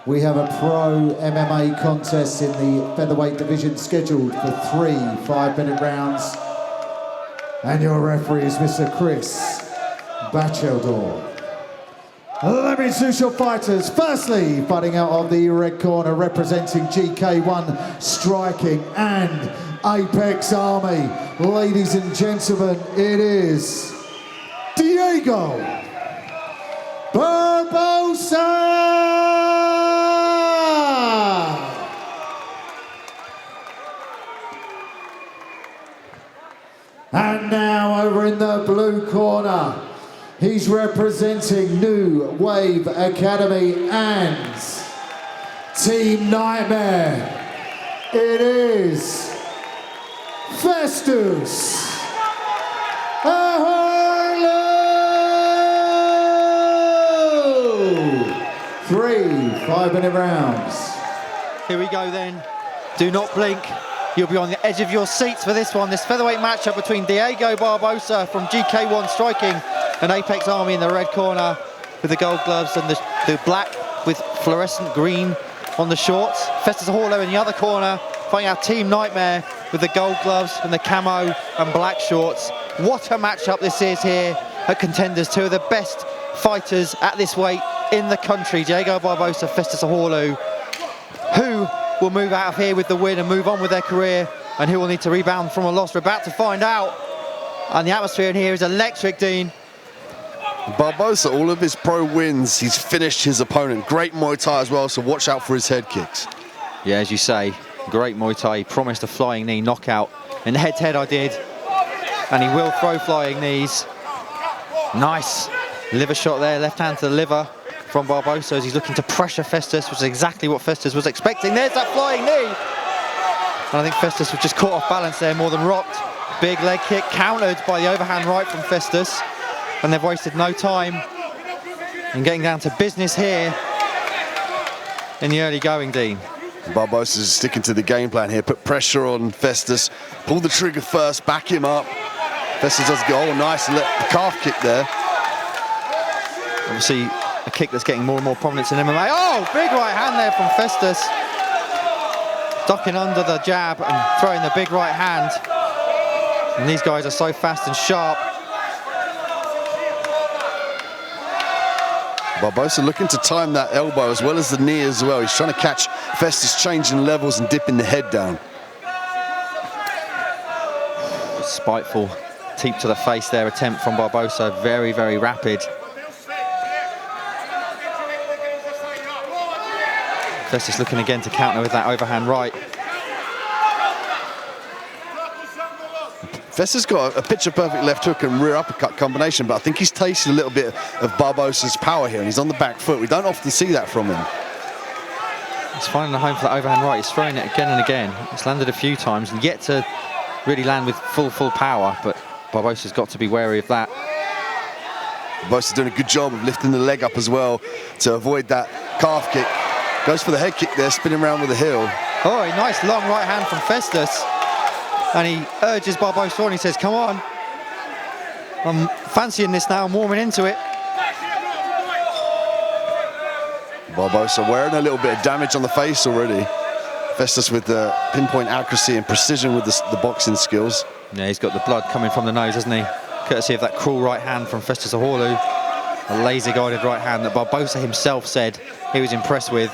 We have a pro MMA contest in the featherweight division scheduled for 3 5-minute rounds. And your referee is Mr. Chris Batcheldor. Let me introduce your fighters. Firstly, fighting out of the red corner, representing GK1 Striking and Apex Army. Ladies and gentlemen, it is Diego Barbosa! And now over in the blue corner, he's representing New Wave Academy and Team Nightmare. It is Festus Ahorlu! 3 5-minute rounds. Here we go then. Do not blink. You'll be on the edge of your seats for this one. This featherweight matchup between Diego Barbosa from GK1 Striking and Apex Army in the red corner with the gold gloves and the black with fluorescent green on the shorts. Festus Ahorlu in the other corner fighting out Team Nightmare with the gold gloves and the camo and black shorts. What a matchup this is here at Contenders. Two of the best fighters at this weight in the country. Diego Barbosa, Festus Ahorlu. Who will move out of here with the win and move on with their career, and who will need to rebound from a loss? We're about to find out. And the atmosphere in here is electric, Dean. Barbosa, all of his pro wins, he's finished his opponent. Great Muay Thai as well, so watch out for his head kicks. Yeah, as you say, great Muay Thai. He promised a flying knee knockout. And head-to-head I did. And he will throw flying knees. Nice liver shot there, left hand to the liver from Barbosa as he's looking to pressure Festus, which is exactly what Festus was expecting. There's that flying knee. And I think Festus was just caught off balance there more than rocked. Big leg kick countered by the overhand right from Festus. And they've wasted no time in getting down to business here in the early going, Dean. Barbosa's sticking to the game plan here. Put pressure on Festus. Pull the trigger first, back him up. Festus does go, oh nice, the calf kick there. Obviously, a kick that's getting more and more prominence in MMA. Oh, big right hand there from Festus. Ducking under the jab and throwing the big right hand. And these guys are so fast and sharp. Barbosa looking to time that elbow as well as the knee as well. He's trying to catch Festus changing levels and dipping the head down. Spiteful teep to the face there attempt from Barbosa. Very, very rapid. Festus looking again to counter with that overhand right. Festus got a picture-perfect left hook and rear uppercut combination, but I think he's tasted a little bit of Barbosa's power here, and he's on the back foot. We don't often see that from him. He's finding a home for that overhand right. He's throwing it again and again. It's landed a few times and yet to really land with full power, but Barbosa's got to be wary of that. Barbosa's doing a good job of lifting the leg up as well to avoid that calf kick. Goes for the head kick there, spinning around with the heel. Oh, a nice long right hand from Festus. And he urges Barbosa on, he says, come on. I'm fancying this now, I'm warming into it. Barbosa wearing a little bit of damage on the face already. Festus with the pinpoint accuracy and precision with the boxing skills. Yeah, he's got the blood coming from the nose, hasn't he? Courtesy of that cruel right hand from Festus Ahorlu. A laser-guided right hand that Barbosa himself said he was impressed with.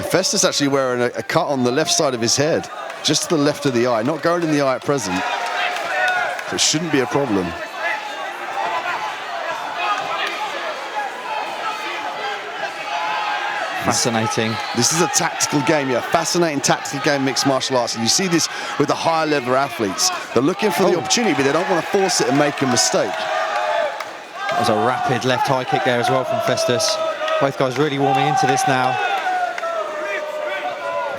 Festus actually wearing a cut on the left side of his head, just to the left of the eye, not going in the eye at present. So it shouldn't be a problem. Fascinating. This is a tactical game, yeah, fascinating tactical game, mixed martial arts. And you see this with the higher level athletes. They're looking for the opportunity, but they don't want to force it and make a mistake. That was a rapid left high kick there as well from Festus. Both guys really warming into this now.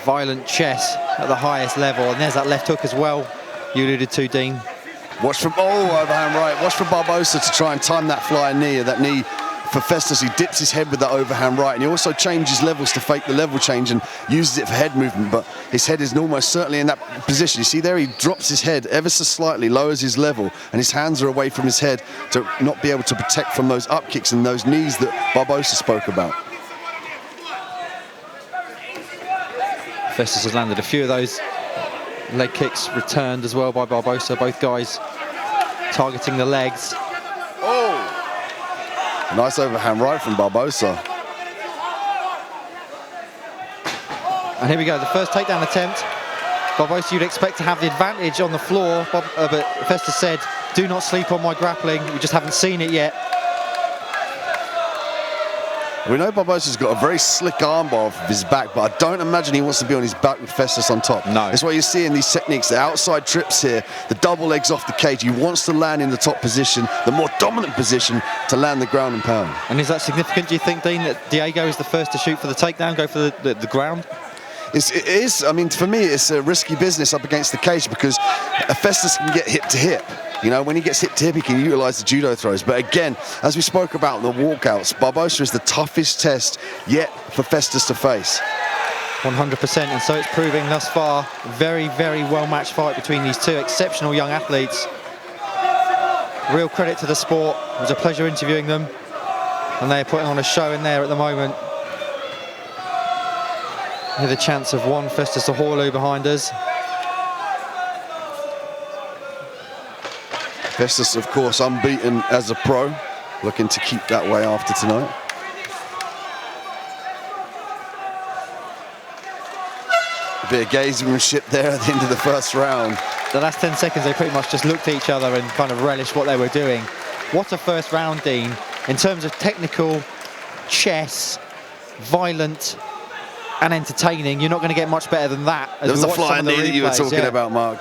Violent chess at the highest level, and there's that left hook as well you alluded to, Dean. Watch from, overhand right. Watch for Barbosa to try and time that flying knee, or that knee for Festus. He dips his head with that overhand right, and he also changes levels to fake the level change and uses it for head movement, but his head is almost certainly in that position. You see there, he drops his head ever so slightly, lowers his level, and his hands are away from his head to not be able to protect from those up kicks and those knees that Barbosa spoke about. Festus has landed a few of those leg kicks returned as well by Barbosa. Both guys targeting the legs. Oh! Nice overhand right from Barbosa. And here we go, the first takedown attempt. Barbosa, you'd expect to have the advantage on the floor, but Festus said, do not sleep on my grappling. We just haven't seen it yet. We know Barbosa's got a very slick armbar off of his back, but I don't imagine he wants to be on his back with Festus on top. No. That's why you see in these techniques, the outside trips here, the double legs off the cage. He wants to land in the top position, the more dominant position, to land the ground and pound. And is that significant, do you think, Dean, that Diego is the first to shoot for the takedown, go for the ground? It is. I mean, for me, it's a risky business up against the cage because Festus can get hip to hip. You know, when he gets hip to hip, he can utilize the judo throws. But again, as we spoke about in the walkouts, Barbosa is the toughest test yet for Festus to face. 100%, and so it's proving thus far. Very, very well-matched fight between these two exceptional young athletes. Real credit to the sport. It was a pleasure interviewing them, and they're putting on a show in there at the moment. Hear the chants of one Festus Ahorlu behind us. Festus, of course, unbeaten as a pro, looking to keep that way after tonight. A bit of gamesmanship there at the end of the first round. The last 10 seconds, they pretty much just looked at each other and kind of relished what they were doing. What a first round, Dean. In terms of technical, chess, violent, and entertaining, you're not going to get much better than that. There was a flying knee that you were talking about, Mark.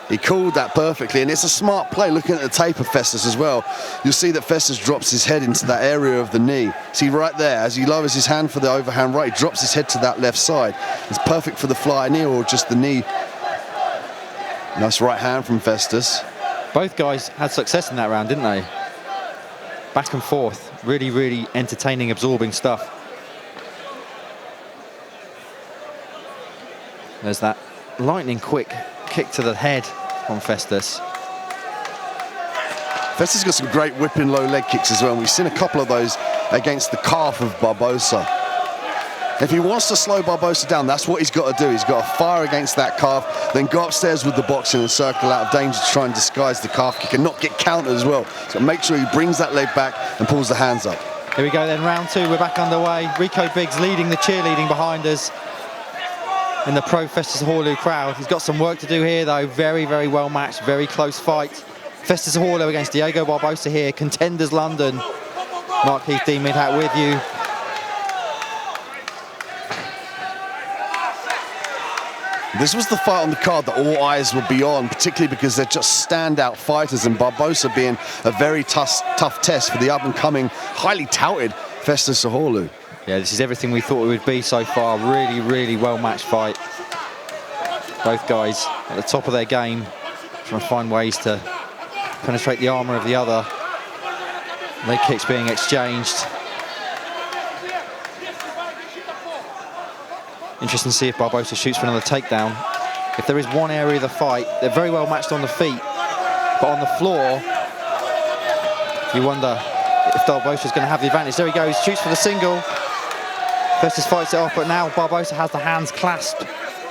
He called that perfectly, and it's a smart play. Looking at the tape of Festus as well, you'll see that Festus drops his head into that area of the knee. See right there, as he lowers his hand for the overhand right, he drops his head to that left side. It's perfect for the flying knee or just the knee. Nice right hand from Festus. Both guys had success in that round, didn't they? Back and forth, really, really entertaining, absorbing stuff. There's that lightning quick kick to the head on Festus. Festus got some great whipping low leg kicks as well, and we've seen a couple of those against the calf of Barbosa. If he wants to slow Barbosa down, that's what he's got to do. He's got to fire against that calf, then go upstairs with the boxing and circle out of danger to try and disguise the calf kick and not get countered as well. So make sure he brings that leg back and pulls the hands up. Here we go then, round two, we're back underway. Rico Biggs leading the cheerleading behind us in the pro Festus Ahorlu crowd. He's got some work to do here though. Very, very well matched, very close fight. Festus Ahorlu against Diego Barbosa here, Contenders London. Mark Heath, Dean Midhat with you. This was the fight on the card that all eyes would be on, particularly because they're just standout fighters, and Barbosa being a very tough test for the up-and-coming, highly touted Festus Ahorlu. Yeah, this is everything we thought it would be so far. Really, really well-matched fight. Both guys at the top of their game, trying to find ways to penetrate the armour of the other. Leg kicks being exchanged. Interesting to see if Barbosa shoots for another takedown. If there is one area of the fight, they're very well matched on the feet, but on the floor, you wonder if Barbosa's going to have the advantage. There he goes, shoots for the single. Festus fights it off, but now Barbosa has the hands clasped,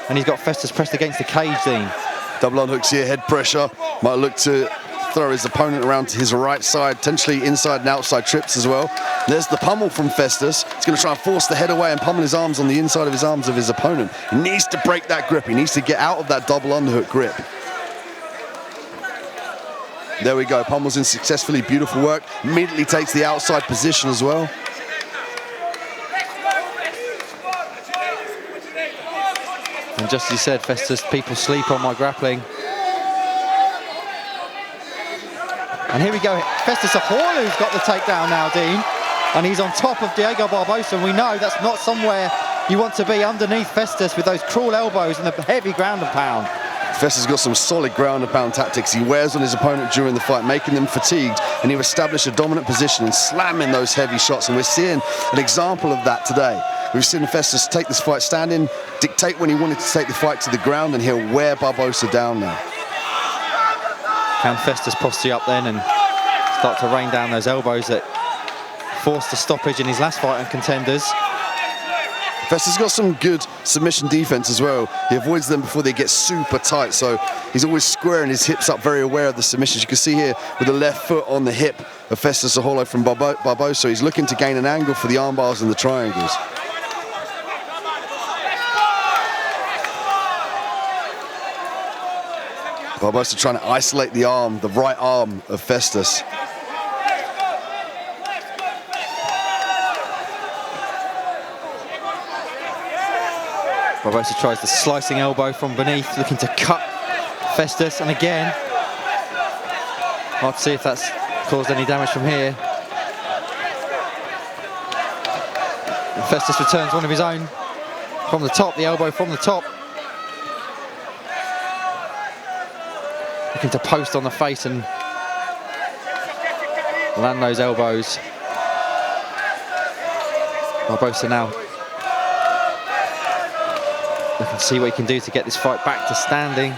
and he's got Festus pressed against the cage, Dean. Double on hooks here, head pressure. Might look to throw his opponent around to his right side, potentially inside and outside trips as well. There's the pummel from Festus. He's going to try and force the head away and pummel his arms on the inside of his arms of his opponent. He needs to break that grip. He needs to get out of that double underhook grip. There we go, pummels in successfully, beautiful work. Immediately takes the outside position as well. And just as you said, Festus, people sleep on my grappling. And here we go, Festus Ahorlu's got the takedown now, Dean. And he's on top of Diego Barbosa, and we know that's not somewhere you want to be, underneath Festus with those cruel elbows and the heavy ground and pound. Festus got some solid ground and pound tactics. He wears on his opponent during the fight, making them fatigued, and he'll establish a dominant position and slamming those heavy shots. And we're seeing an example of that today. We've seen Festus take this fight standing, dictate when he wanted to take the fight to the ground, and he'll wear Barbosa down now. Can Festus posture up then and start to rain down those elbows that forced the stoppage in his last fight on Contenders? Festus got some good submission defense as well. He avoids them before they get super tight, so he's always squaring his hips up, very aware of the submissions. You can see here with the left foot on the hip of Festus Ahorlu from Barbosa. He's looking to gain an angle for the arm bars and the triangles. Barbosa trying to isolate the arm, the right arm of Festus. Barbosa tries the slicing elbow from beneath, looking to cut Festus, and again, let's see if that's caused any damage from here. And Festus returns one of his own from the top, the elbow from the top. Looking to post on the face and land those elbows. Barbosa now looking to see what he can do to get this fight back to standing.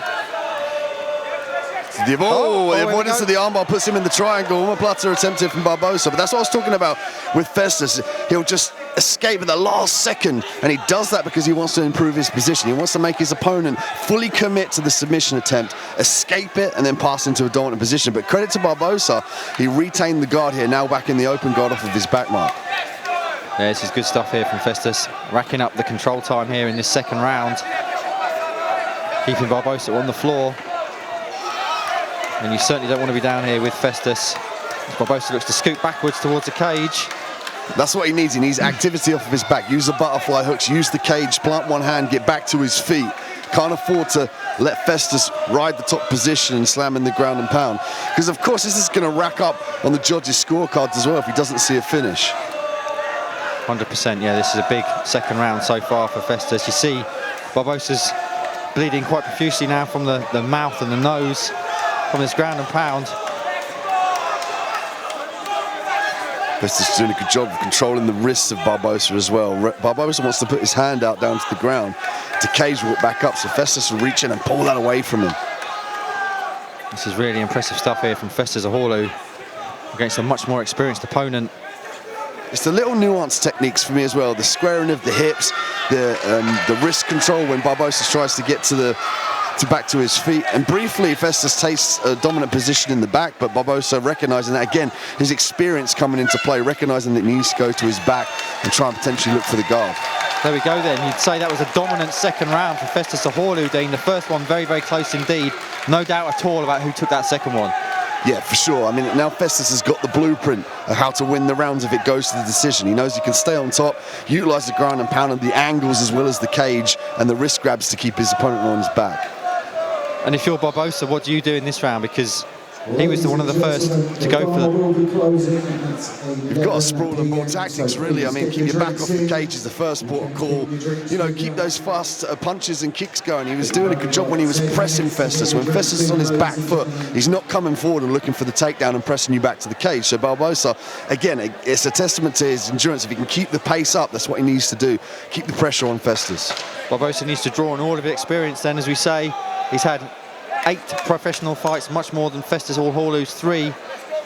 The avoidance of the armbar puts him in the triangle. Omoplata attempted from Barbosa, but that's what I was talking about with Festus. He'll just escape at the last second, and he does that because he wants to improve his position. He wants to make his opponent fully commit to the submission attempt, escape it, and then pass into a dominant position. But credit to Barbosa, he retained the guard here, now back in the open guard off of his back mark. Yeah, this is good stuff here from Festus, racking up the control time here in this second round, keeping Barbosa on the floor. And you certainly don't want to be down here with Festus. Barbosa looks to scoot backwards towards the cage. That's what he needs. He needs activity off of his back. Use the butterfly hooks, use the cage, plant one hand, get back to his feet. Can't afford to let Festus ride the top position and slam in the ground and pound. Because, of course, this is going to rack up on the judges' scorecards as well if he doesn't see a finish. 100%, yeah, this is a big second round so far for Festus. You see Barbosa's bleeding quite profusely now from the mouth and the nose from this ground and pound. Festus is doing a good job of controlling the wrists of Barbosa as well. Barbosa wants to put his hand out down to the ground to cage walk back up, so Festus will reach in and pull that away from him. This is really impressive stuff here from Festus Ahorlu against a much more experienced opponent. It's the little nuanced techniques for me as well. The squaring of the hips, the wrist control when Barbosa tries to get to back to his feet. And briefly, Festus takes a dominant position in the back, but Barbosa recognizing that, again, his experience coming into play, recognizing that he needs to go to his back and try and potentially look for the guard. There we go then. You'd say that was a dominant second round for Festus Ahorlu, Dean. The first one very, very close indeed. No doubt at all about who took that second one. Yeah, for sure. I mean, now Festus has got the blueprint of how to win the rounds if it goes to the decision. He knows he can stay on top, utilize the ground and pound and the angles as well as the cage and the wrist grabs to keep his opponent on his back. And if you're Barbosa, what do you do in this round? Because he was one of the first to go for You've got to sprawl and more tactics, really. I mean, keep your back off the cage is the first port of call. You know, keep those fast punches and kicks going. He was doing a good job when he was pressing Festus. When Festus is on his back foot, he's not coming forward and looking for the takedown and pressing you back to the cage. So Barbosa, again, it's a testament to his endurance. If he can keep the pace up, that's what he needs to do. Keep the pressure on Festus. Barbosa needs to draw on all of his experience then, as we say. He's had 8 professional fights, much more than Festus Ahorlu's 3,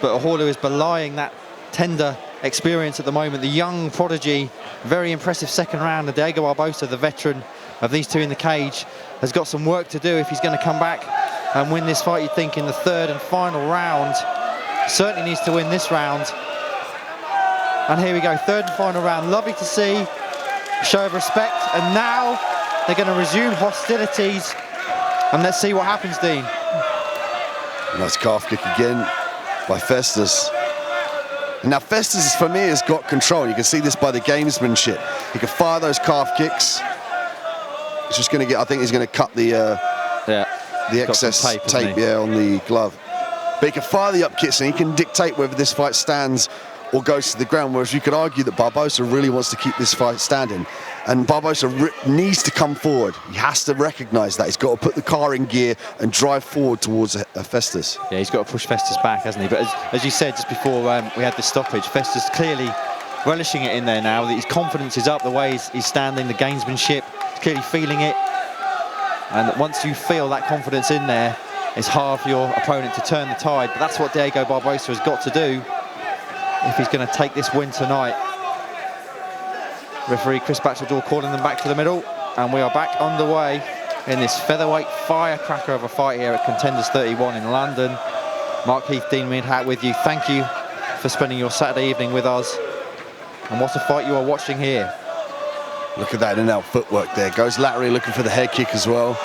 but Ahorlu is belying that tender experience at the moment. The young prodigy, very impressive second round. Diego Barbosa, the veteran of these two in the cage, has got some work to do if he's going to come back and win this fight, you'd think, in the third and final round. Certainly needs to win this round. And here we go, third and final round. Lovely to see, show of respect, and now they're going to resume hostilities. And let's see what happens, Dean. Nice calf kick again by Festus. And now Festus, for me, has got control. You can see this by the gamesmanship. He can fire those calf kicks. He's just going to get, I think he's going to cut the excess tape on the glove. But he can fire the up kicks and he can dictate whether this fight stands or goes to the ground, whereas you could argue that Barbosa really wants to keep this fight standing. And Barbosa needs to come forward. He has to recognise that. He's got to put the car in gear and drive forward towards Festus. Yeah, he's got to push Festus back, hasn't he? But as you said just before we had this stoppage, Festus clearly relishing it in there now. His confidence is up, the way he's standing, the gamesmanship, he's clearly feeling it. And once you feel that confidence in there, it's hard for your opponent to turn the tide. But that's what Diego Barbosa has got to do if he's going to take this win tonight. Referee Chris Batchelor calling them back to the middle, and we are back underway in this featherweight firecracker of a fight here at Contenders 31 in London. Mark Heath, Dean Midhat with you. Thank you for spending your Saturday evening with us. And what a fight you are watching here. Look at that in and out footwork there. Goes laterally looking for the head kick as well.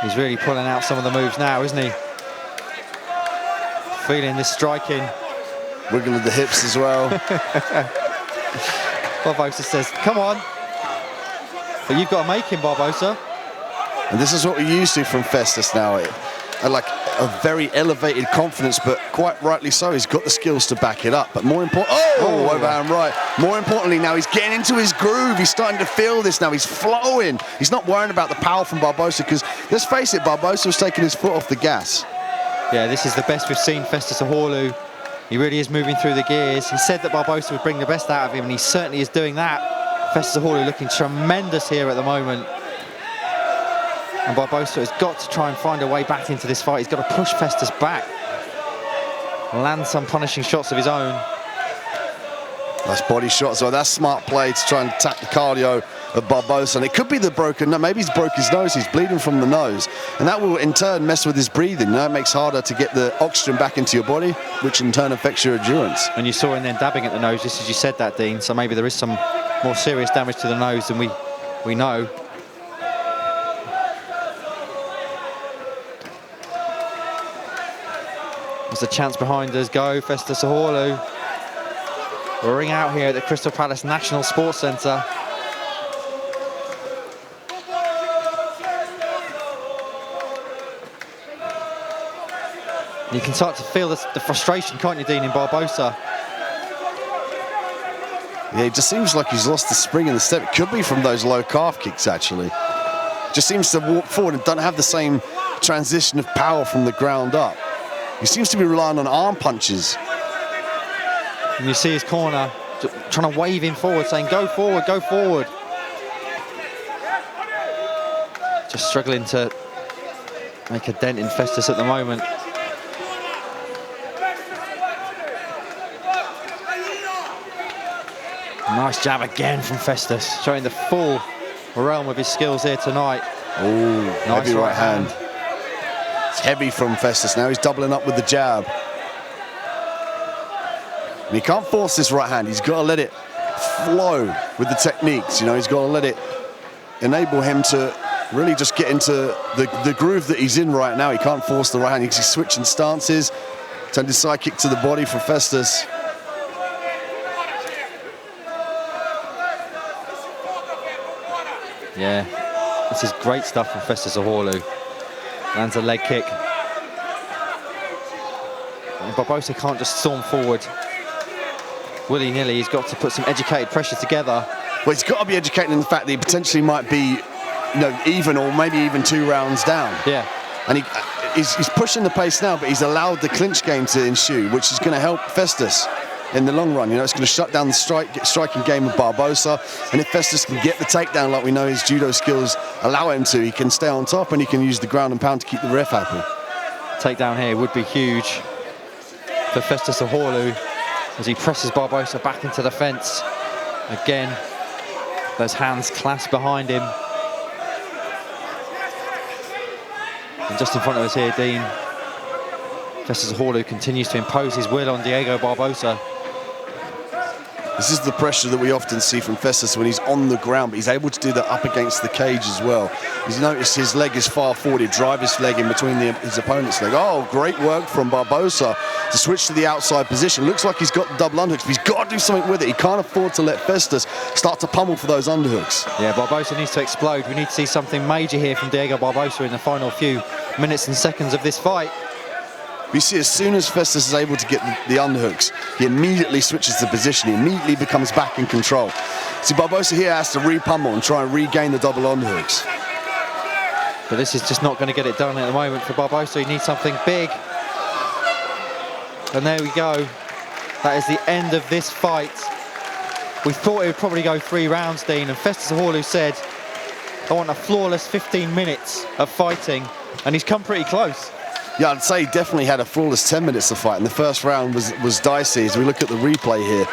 He's really pulling out some of the moves now, isn't he? Feeling this striking. Wiggling the hips as well. Barbosa says, come on. But you've got to make him, Barbosa. And this is what we're used to from Festus now. Like a very elevated confidence, but quite rightly so. He's got the skills to back it up. But more important, overhand right. More importantly, now he's getting into his groove. He's starting to feel this now. He's flowing. He's not worrying about the power from Barbosa, because let's face it, Barbosa was taking his foot off the gas. Yeah, this is the best we've seen Festus Ahorlu. He really is moving through the gears. He said that Barbosa would bring the best out of him, and he certainly is doing that. Festus Ahorlu looking tremendous here at the moment. And Barbosa has got to try and find a way back into this fight. He's got to push Festus back, land some punishing shots of his own. Nice body shot as well. That's smart play to try and attack the cardio of Barbosa. And it could be the broken, no, maybe he's broke his nose. He's bleeding from the nose. And that will in turn mess with his breathing. You know, it makes it harder to get the oxygen back into your body, which in turn affects your endurance. And you saw him then dabbing at the nose, just as you said that, Dean. So maybe there is some more serious damage to the nose than we know. There's a chance behind us. Go, Festus Ahorlu. We're ring out here at the Crystal Palace National Sports Centre. You can start to feel the frustration, can't you, Dean, in Barbosa? Yeah, it just seems like he's lost the spring in the step. It could be from those low calf kicks, actually. Just seems to walk forward and don't have the same transition of power from the ground up. He seems to be relying on arm punches. And you see his corner trying to wave him forward, saying, go forward, go forward. Just struggling to make a dent in Festus at the moment. Nice jab again from Festus, showing the full realm of his skills here tonight. Oh, nice heavy right hand. It's heavy from Festus now. He's doubling up with the jab. And he can't force this right hand. He's got to let it flow with the techniques. You know, he's got to let it enable him to really just get into the groove that he's in right now. He can't force the right hand. He's switching stances. Turned his side kick to the body for Festus. Yeah, this is great stuff from Festus Ahorlu. Lands a leg kick. And Barbosa can't just storm forward willy-nilly. He's got to put some educated pressure together. Well, he's got to be educated in the fact that he potentially might be, you know, even or maybe even 2 rounds down. Yeah. And he's pushing the pace now, but he's allowed the clinch game to ensue, which is going to help Festus in the long run. You know, it's going to shut down the striking game of Barbosa. And if Festus can get the takedown like we know his judo skills allow him to, he can stay on top and he can use the ground and pound to keep the ref happy. Takedown here would be huge for Festus Ahorlu as he presses Barbosa back into the fence. Again, those hands clasped behind him. And just in front of us here, Dean, Festus Ahorlu continues to impose his will on Diego Barbosa. This is the pressure that we often see from Festus when he's on the ground, but he's able to do that up against the cage as well. He's noticed his leg is far forward. He drive his leg in between his opponent's leg. Oh, great work from Barbosa to switch to the outside position. Looks like he's got the double underhooks, but he's got to do something with it. He can't afford to let Festus start to pummel for those underhooks. Yeah, Barbosa needs to explode. We need to see something major here from Diego Barbosa in the final few minutes and seconds of this fight. We see as soon as Festus is able to get the underhooks, he immediately switches the position. He immediately becomes back in control. See, Barbosa here has to re-pummel and try and regain the double underhooks. But this is just not going to get it done at the moment for Barbosa. He needs something big. And there we go. That is the end of this fight. We thought it would probably go 3 rounds, Dean, and Festus Ahorlu said, I want a flawless 15 minutes of fighting, and he's come pretty close. Yeah, I'd say he definitely had a flawless 10 minutes of fight, and the first round was dicey as we look at the replay here.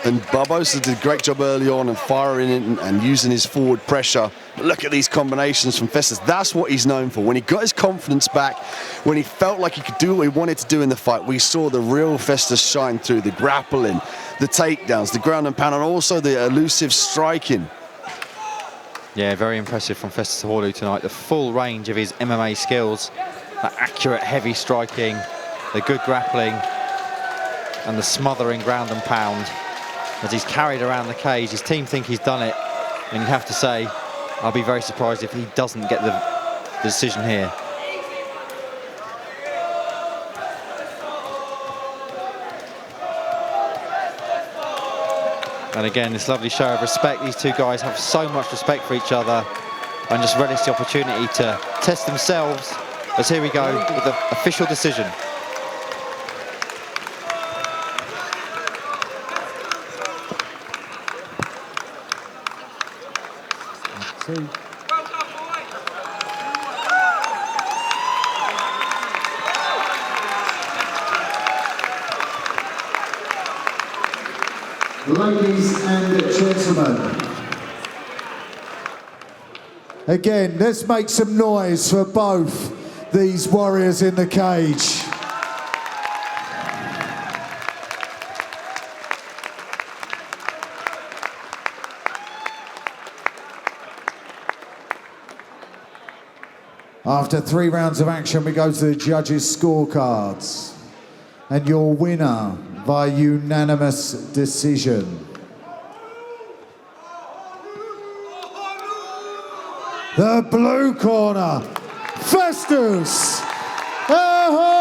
And Barbosa did a great job early on and firing it and using his forward pressure. But look at these combinations from Festus. That's what he's known for. When he got his confidence back, when he felt like he could do what he wanted to do in the fight, we saw the real Festus shine through. The grappling, the takedowns, the ground and pound, and also the elusive striking. Yeah, very impressive from Festus Ahorlu tonight. The full range of his MMA skills, that accurate, heavy striking, the good grappling, and the smothering ground and pound. As he's carried around the cage, his team think he's done it, and you have to say, I'll be very surprised if he doesn't get the decision here. And again, this lovely show of respect. These two guys have so much respect for each other and just relish the opportunity to test themselves. As here we go with the official decision. Ladies and gentlemen, again, let's make some noise for both these warriors in the cage. After 3 rounds of action, we go to the judges' scorecards. And your winner by unanimous decision, the blue corner, Festus Ahorlu.